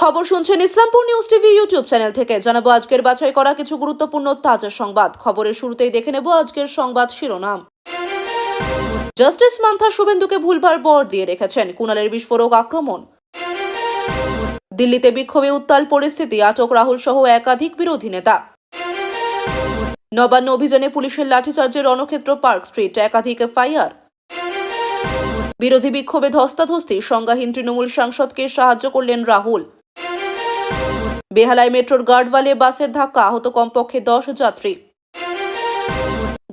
খবর শুনছেন Islampur news TV YouTube channel থেকে। জানাবো আজকের বাছাই করা কিছু গুরুত্বপূর্ণ তাজা সংবাদ। খবরের শুরুতেই দেখে নেব আজকের সংবাদ শিরোনাম। জাস্টিস মান্থা শুভেন্দুকে ভুলভাল বর দিয়ে রেখেছেন, কুণালের বিস্ফোরক আক্রমণ। দিল্লিতে বিক্ষোভে উত্তাল পরিস্থিতি, আটক রাহুল সহ একাধিক বিরোধী নেতা। নবান্ন অভিযানে পুলিশের লাঠিচার্জে রণক্ষেত্র পার্ক স্ট্রিট, একাধিক এফআইআর। বিরোধী বিক্ষোভে ধস্তাধস্তি, সংজ্ঞাহীন তৃণমূল সাংসদকে সাহায্য করলেন রাহুল। বেহালায় মেট্রোর গার্ডওয়ালে বাসের ধাক্কা, আহত কমপক্ষে 10 যাত্রী।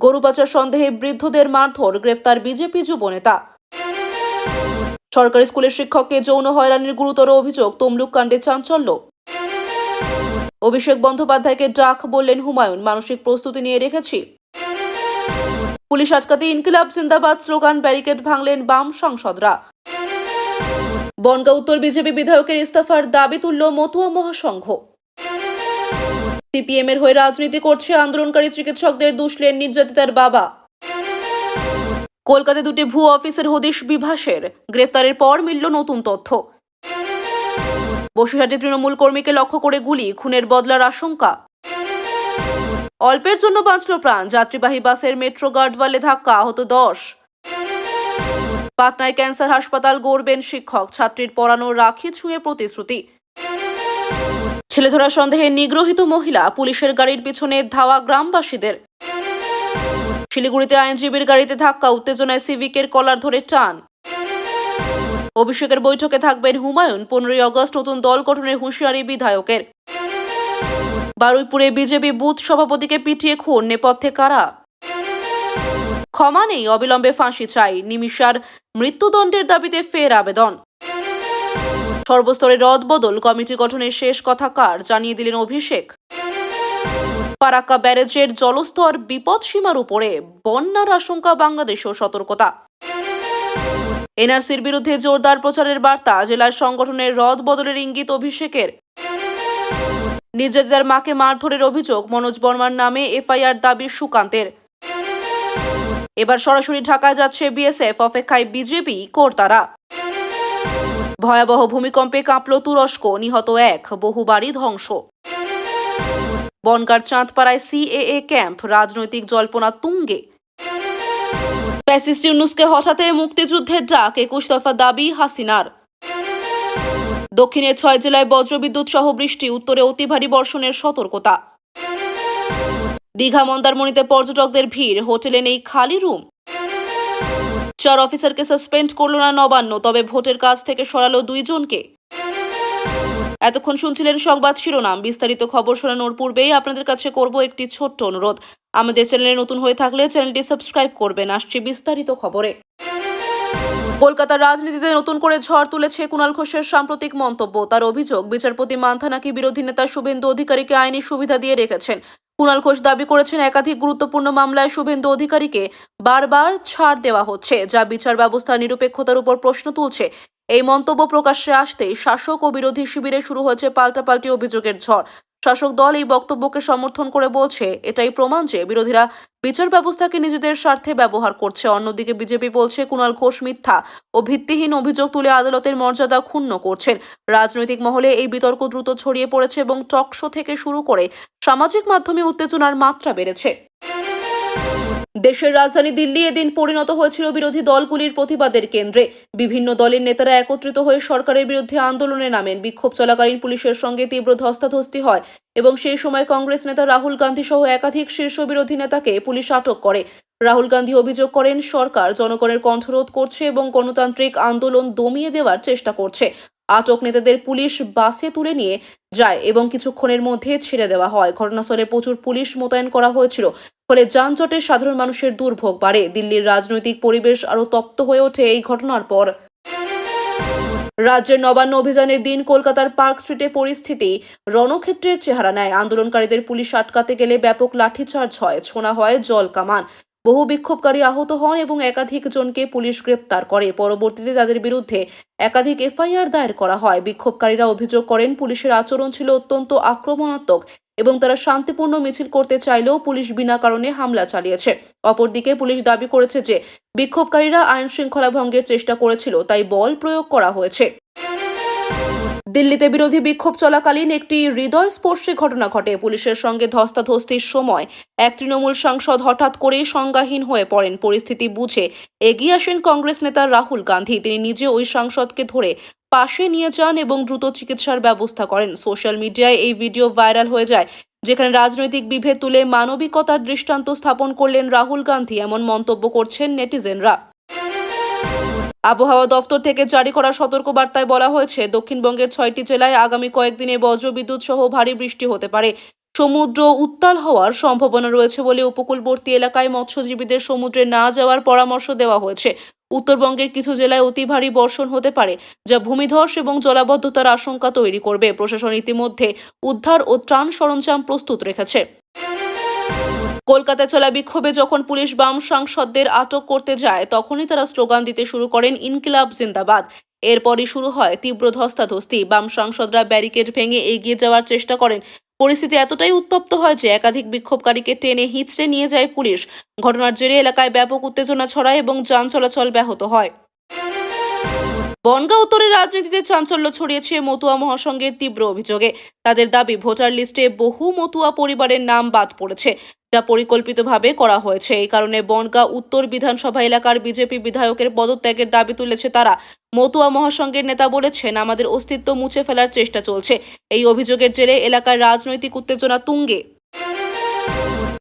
গরু পাচার সন্দেহে বৃদ্ধদের মারধর, গ্রেফতার বিজেপি যুবনেতা। সরকারি স্কুলের শিক্ষককে যৌন হয়রানির গুরুতর অভিযোগ, তমলুক কাণ্ডে চাঞ্চল্য। অভিষেক বন্দ্যোপাধ্যায়কে ডাক, বললেন হুমায়ুন, মানসিক প্রস্তুতি নিয়ে রেখেছি। পুলিশ আটকাতে ইনকিলাব জিন্দাবাদ স্লোগান, ব্যারিকেড ভাঙলেন বাম সাংসদরা। বনগাঁ উত্তর বিজেপি বিধায়কের ইস্তফার দাবি তুলল মতুয়া মহাসংঘ। সিপিএম এর হয়ে রাজনীতি করছে, আন্দোলনকারী চিকিৎসকদের দুষলেন নির্যাতিতার বাবা। কলকাতায় দুটি ভুয়ো অফিসের হদিশ বিভাসের, গ্রেফতারের পর মিলল নতুন তথ্য। বসিরহাটে তৃণমূল কর্মীকে লক্ষ্য করে গুলি, খুনের বদলার আশঙ্কা। অল্পের জন্য বাঁচল প্রাণ, যাত্রীবাহী বাসের মেট্রো গার্ডওয়ালে ধাক্কা, আহত 10। পাটনায় ক্যান্সার হাসপাতাল গড়বেন শিক্ষক, ছাত্রীর পড়ানোর রাখি ছুঁয়ে প্রতিশ্রুতি। ছেলে ধরা সন্দেহে নিগৃহীত মহিলা, পুলিশের গাড়ির পিছনে ধাওয়া গ্রামবাসীদের। শিলিগুড়িতে আইনজীবীর গাড়িতে ধাক্কা, উত্তেজনায় সিভিকের কলার ধরে টান। অভিষেকের বৈঠকে থাকবেন হুমায়ুন, 15 আগস্ট নতুন দল গঠনের হুঁশিয়ারি বিধায়কের। বারুইপুরে বিজেপি বুথ সভাপতিকে পিটিয়ে খুন, নেপথ্যে কারা? ক্ষমা নেই, অবিলম্বে ফাঁসি চাই, নিমিষার মৃত্যুদণ্ডের দাবিতে ফের আবেদন। সর্বস্তরে রদবদল, কমিটি গঠনের শেষ কথা কার, জানিয়ে দিলেন অভিষেক। ফারাক্কা ব্যারেজের জলস্তর বিপদ সীমার উপরে, বন্যার আশঙ্কা, বাংলাদেশেও সতর্কতা। এনআরসির বিরুদ্ধে জোরদার প্রচারের বার্তা, জেলার সংগঠনের রদবদলের ইঙ্গিত অভিষেকের। নির্যাতিতার মাকে মারধরের অভিযোগ, মনোজ বর্মার নামে এফআইআর দাবি সুকান্তের। এবার সরাসরি ঢাকায় যাচ্ছে বিএসএফ, অপেক্ষায় বিজেপি কর্তারা। ভয়াবহ ভূমিকম্পে কাঁপল তুরস্ক, নিহত 1, বহু বাড়ি ধ্বংস। বনগাঁর চাঁদপাড়ায় সিএএ ক্যাম্প, রাজনৈতিক জল্পনা তুঙ্গে। ফ্যাসিস্ট ইউনূসকে হঠাতে মুক্তিযুদ্ধের ডাক, 21 দফা দাবি হাসিনার। দক্ষিণের 6 জেলায় বজ্রবিদ্যুৎ সহ বৃষ্টি, উত্তরে অতি ভারী বর্ষণের সতর্কতা। দীঘা মন্দারমণিতে পর্যটকদের ভিড়, হোটেলে নেই খালি রুম। 4 অফিসারকে সাসপেন্ড করল না নবান্ন, তবে ভোটের কাজ থেকে সরালো 2 জনকে। এতক্ষণ শুনছিলেন সংবাদ শিরোনাম। বিস্তারিত খবর শোনানোর পূর্বেই আপনাদের কাছে করব একটি ছোট্ট অনুরোধ। আমাদের চ্যানেলে নতুন হয়ে থাকলে চ্যানেলটি সাবস্ক্রাইব করবেন। আসছে বিস্তারিত খবরে। কলকাতার রাজনীতিতে নতুন করে ঝড় তুলেছে কুণাল ঘোষের সাম্প্রতিক মন্তব্য। তার অভিযোগ, বিচারপতি মান্থা নাকি বিরোধী নেতা শুভেন্দু অধিকারীকে আইনি সুবিধা দিয়ে রেখেছেন। কুণাল ঘোষ দাবি করেছেন, একাধিক গুরুত্বপূর্ণ মামলায় শুভেন্দু অধিকারীকে বারবার ছাড় দেওয়া হচ্ছে, যা বিচার ব্যবস্থার নিরপেক্ষতার উপর প্রশ্ন তুলছে। এই মন্তব্য প্রকাশ্যে আসতেই শাসক ও বিরোধী শিবিরে শুরু হয়েছে পাল্টাপাল্টি অভিযোগের ঝড়। শাসক দল এই বক্তব্যকে সমর্থন করে বলছে, এটাই প্রমাণ যে বিরোধীরা বিচার ব্যবস্থাকে নিজেদের স্বার্থে ব্যবহার করছে। অন্যদিকে বিজেপি বলছে, কুণাল ঘোষ মিথ্যা ও ভিত্তিহীন অভিযোগ তুলে আদালতের মর্যাদা ক্ষুণ্ণ করছেন। রাজনৈতিক মহলে এই বিতর্ক দ্রুত ছড়িয়ে পড়েছে এবং টকশো থেকে শুরু করে সামাজিক মাধ্যমে উত্তেজনার মাত্রা বেড়েছে। দেশের রাজধানী দিল্লি এদিন পরিণত হয়েছিল বিরোধী দলগুলির প্রতিবাদের কেন্দ্রে। বিভিন্ন দলের নেতারা একত্রিত হয়ে সরকারের বিরুদ্ধে আন্দোলনে নামেন। বিক্ষোভ চলাকালীন পুলিশের সঙ্গে তীব্র ধস্তাধস্তি হয় এবং সেই সময় কংগ্রেস নেতা রাহুল গান্ধী সহ একাধিক শীর্ষ বিরোধী নেতাকে পুলিশ আটক করে। রাহুল গান্ধী অভিযোগ করেন, সরকার জনগণের কণ্ঠরোধ করছে এবং গণতান্ত্রিক আন্দোলন দমিয়ে দেওয়ার চেষ্টা করছে। আটক নেতাদের পুলিশ বাসে তুলে নিয়ে যায় এবং কিছুক্ষণের মধ্যে ছেড়ে দেওয়া হয়। ঘটনাস্থলে প্রচুর পুলিশ মোতায়েন করা হয়েছিল, ফলে যানজটে সাধারণ মানুষের দুর্ভোগ বাড়ে। দিল্লির রাজনৈতিক পরিবেশ আরও তপ্ত হয়ে ওঠে এই ঘটনার পর। রাজ্যের নবান্ন অভিযানের দিন কলকাতার পার্ক স্ট্রিটে পরিস্থিতি রণক্ষেত্রের চেহারা নেয়। আন্দোলনকারীদের পুলিশ আটকাতে গেলে ব্যাপক লাঠিচার্জ হয়, ছোড়া হয় জল কামান। বহু বিক্ষোভকারী আহত হন এবং একাধিক জনকে পুলিশ গ্রেপ্তার করে। পরবর্তীতে তাদের বিরুদ্ধে একাধিক এফআইআর দায়ের করা হয়। বিক্ষোভকারীরা অভিযোগ করেন, পুলিশের আচরণ ছিল অত্যন্ত আক্রমণাত্মক এবং তারা শান্তিপূর্ণ মিছিল করতে চাইলেও পুলিশ বিনা কারণে হামলা চালিয়েছে। অপরদিকে পুলিশ দাবি করেছে যে বিক্ষোভকারীরা আইন শৃঙ্খলা ভঙ্গের চেষ্টা করেছিল, তাই বল প্রয়োগ করা হয়েছে। দিল্লিতে বিরোধী বিক্ষোভ চলাকালীন একটি হৃদয়স্পর্শী ঘটনা ঘটে। পুলিশের সঙ্গে ধস্তাধস্তির সময় এক তৃণমূল সাংসদ হঠাৎ করেই সংজ্ঞাহীন হয়ে পড়েন। পরিস্থিতি বুঝে এগিয়ে আসেন কংগ্রেস নেতা রাহুল গান্ধী। তিনি নিজে ওই সাংসদকে ধরে পাশে নিয়ে যান এবং দ্রুত চিকিৎসার ব্যবস্থা করেন। সোশ্যাল মিডিয়ায় এই ভিডিও ভাইরাল হয়ে যায়, যেখানে রাজনৈতিক বিভেদ তুলে মানবিকতার দৃষ্টান্ত স্থাপন করলেন রাহুল গান্ধী। এমন মন্তব্য করছেন নেটিজেনরা। আবহাওয়া দফতর থেকে জারি করা সতর্কবার্তায় বলা হয়েছে, দক্ষিণবঙ্গের 6টি জেলায় আগামী কয়েকদিনে বজ্রবিদ্যুৎ সহ ভারী বৃষ্টি হতে পারে। সমুদ্র উত্তাল হওয়ার সম্ভাবনা রয়েছে বলে উপকূলবর্তী এলাকায় মৎস্যজীবীদের সমুদ্রে না যাওয়ার পরামর্শ দেওয়া হয়েছে। উত্তরবঙ্গের কিছু জেলায় অতি ভারী বর্ষণ হতে পারে, যা ভূমিধস এবং জলাবদ্ধতার আশঙ্কা তৈরি করবে। প্রশাসন ইতিমধ্যে উদ্ধার ও ত্রাণ সরঞ্জাম প্রস্তুত রেখেছে। কলকাতায় চলা বিক্ষোভে যখন পুলিশ বাম সাংসদদের আটক করতে যায়, তখনই তারা স্লোগান দিতে শুরু করেন, ইনকিলাব জিন্দাবাদ। এরপরই শুরু হয় তীব্র ধস্তাধস্তি। বাম সাংসদরা ব্যারিকেড ভেঙে এগিয়ে যাওয়ার চেষ্টা করেন। পরিস্থিতি এতটাই উত্তপ্ত হয় যে একাধিক বিক্ষোভকারীকে টেনে হিঁচড়ে নিয়ে যায় পুলিশ। ঘটনার জেরে এলাকায় ব্যাপক উত্তেজনা ছড়ায় এবং যান চলাচল ব্যাহত হয়। বনগাঁ উত্তরের রাজনীতিতে চাঞ্চল্য ছড়িয়েছে মতুয়া মহাসংঘের তীব্র অভিযোগে। তাদের দাবি, ভোটার লিস্টে বহু মতুয়া পরিবারের নাম বাদ পড়েছে, যা পরিকল্পিতভাবে করা হয়েছে। এই কারণে বনগাঁ উত্তর বিধানসভা এলাকার বিজেপি বিধায়কের পদত্যাগের দাবি তুলেছে তারা। মতুয়া মহাসংঘের নেতা বলেছেন, আমাদের অস্তিত্ব মুছে ফেলার চেষ্টা চলছে। এই অভিযোগের জেরে এলাকার রাজনৈতিক উত্তেজনা তুঙ্গে।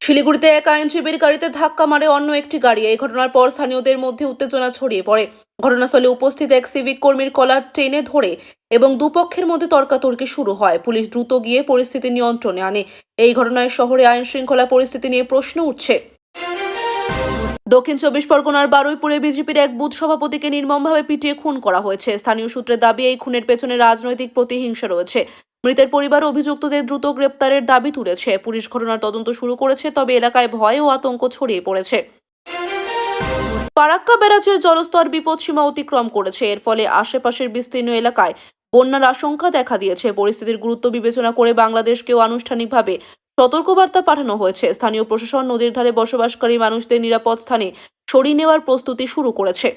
শিলিগুড়িতে এক আইনজীবীর গাড়িতে ধাক্কা মারে অন্য একটি গাড়ি। এই ঘটনার পর স্থানীয়দের মধ্যে উত্তেজনা ছড়িয়ে পড়ে। ঘটনাস্থলে উপস্থিত এক সিভিক কর্মীর কলার টেনে ধরে এবং দুপক্ষের মধ্যে তর্কাতর্কি শুরু হয়। পুলিশ দ্রুত গিয়ে পরিস্থিতি নিয়ন্ত্রণে আনে। এই ঘটনায় শহরে আইন শৃঙ্খলা পরিস্থিতি নিয়ে প্রশ্ন উঠছে। দক্ষিণ 24 পরগনার বারুইপুরে বিজেপির এক বুথ সভাপতিকে নির্মমভাবে পিটিয়ে খুন করা হয়েছে। স্থানীয় সূত্রের দাবি, এই খুনের পেছনে রাজনৈতিক প্রতিহিংসা রয়েছে। মৃতের পরিবার অভিযুক্তদের দ্রুত গ্রেপ্তারের দাবি তুলেছে। পুলিশ ঘটনার তদন্ত শুরু করেছে, তবে এলাকায় ভয় ও আতঙ্ক ছড়িয়ে পড়েছে। ফারাক্কা ব্যারাজের জলস্তর বিপদসীমা অতিক্রম করেছে। এর ফলে আশেপাশের বিস্তীর্ণ এলাকায় বন্যার আশঙ্কা দেখা দিয়েছে। পরিস্থিতির গুরুত্ব বিবেচনা করে বাংলাদেশকেও আনুষ্ঠানিকভাবে সতর্কবার্তা পাঠানো হয়েছে। স্থানীয় প্রশাসন নদীর ধারে বসবাসকারী মানুষদের নিরাপদ স্থানে সরিয়ে নেওয়ার প্রস্তুতি শুরু করেছে।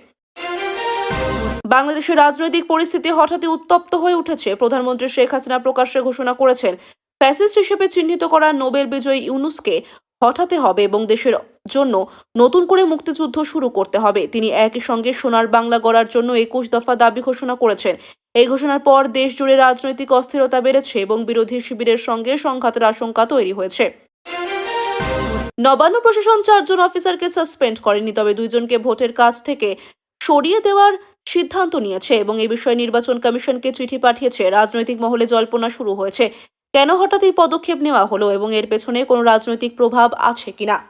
বাংলাদেশের রাজনৈতিক পরিস্থিতি হঠাৎই উত্তপ্ত হয়ে উঠেছে। প্রধানমন্ত্রী শেখ হাসিনা প্রকাশ্যে ঘোষণা করেছেন, ফ্যাসিস্ট হিসেবে চিহ্নিত করা নোবেল বিজয়ী ইউনূসকে হটাতে হবে এবং দেশের জন্য নতুন করে মুক্তিযুদ্ধ শুরু করতে হবে। তিনি একই সঙ্গে সোনার বাংলা গড়ার জন্য 21 দফা দাবি ঘোষণা করেছেন। এই ঘোষণার পর দেশ জুড়ে রাজনৈতিক অস্থিরতা বেড়েছে এবং বিরোধী শিবিরের সঙ্গে সংঘাতের আশঙ্কা তৈরি হয়েছে। নবান্ন প্রশাসন 4 জন অফিসারকে সাসপেন্ড করেনি, তবে 2 জনকে ভোটের কাজ থেকে সরিয়ে দেওয়ার সিদ্ধান্ত নিয়েছে এবং এই বিষয়ে নির্বাচন কমিশনকে চিঠি পাঠিয়েছে। রাজনৈতিক মহলে জল্পনা শুরু হয়েছে, কেন হঠাৎ এই পদক্ষেপ নেওয়া হলো এবং এর পেছনে কোনো রাজনৈতিক প্রভাব আছে কিনা।